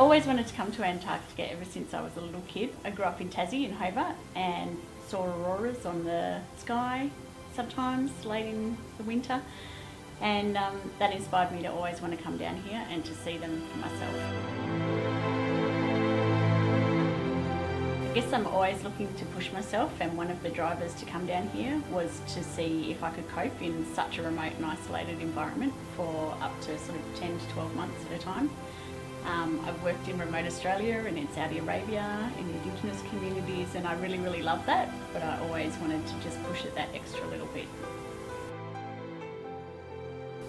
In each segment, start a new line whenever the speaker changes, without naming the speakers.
always wanted to come to Antarctica ever since I was a little kid. I grew up in Tassie in Hobart and saw auroras on the sky sometimes late in the winter, and that inspired me to always want to come down here and to see them for myself. I guess I'm always looking to push myself, and one of the drivers to come down here was to see if I could cope in such a remote and isolated environment for up to sort of 10 to 12 months at a time. I've worked in remote Australia and in Saudi Arabia, in Indigenous communities, and I really love that, but I always wanted to just push it that extra little bit.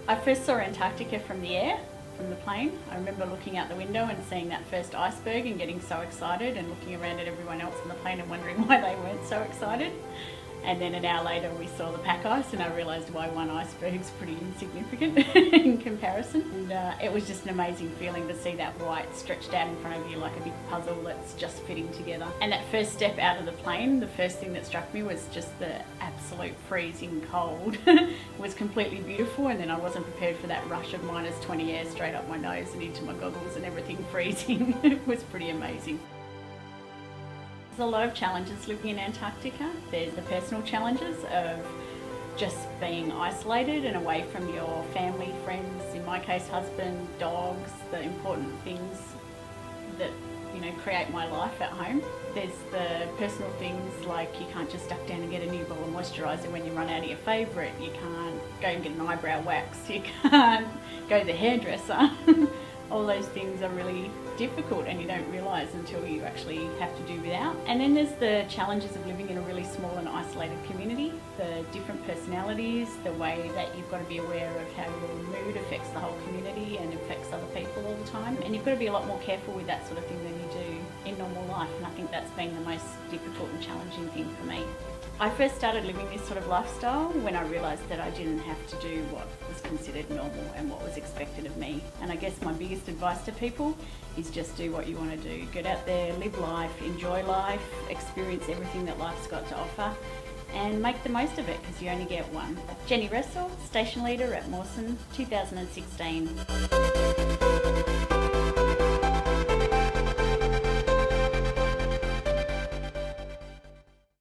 I first saw Antarctica from the air, from the plane. I remember looking out the window and seeing that first iceberg and getting so excited, and looking around at everyone else on the plane and wondering why they weren't so excited. And then an hour later we saw the pack ice, and I realised why one iceberg's pretty insignificant in comparison. And it was just an amazing feeling to see that white stretched out in front of you like a big puzzle that's just fitting together. And that first step out of the plane, the first thing that struck me was just the absolute freezing cold. It was completely beautiful, and then I wasn't prepared for that rush of -20 air straight up my nose and into my goggles and everything freezing. It was pretty amazing. There's a lot of challenges living in Antarctica. There's the personal challenges of just being isolated and away from your family, friends, in my case husband, dogs, the important things that create my life at home. There's the personal things like you can't just duck down and get a new bottle of moisturiser when you run out of your favourite. You can't go and get an eyebrow wax. You can't go to the hairdresser. All those things are really difficult, and you don't realise until you actually have to do without. And then there's the challenges of living in a really small and isolated community, the different personalities, the way that you've got to be aware of how your mood affects the whole community and affects other people all the time. And you've got to be a lot more careful with that sort of thing than you do in normal life, and I think that's been the most difficult and challenging thing for me. I first started living this sort of lifestyle when I realised that I didn't have to do what was considered normal and what was expected of me. And I guess my biggest advice to people is just do what you want to do. Get out there, live life, enjoy life, experience everything that life's got to offer, and make the most of it, because you only get one. Jenny Wressell, Station Leader at Mawson, 2016.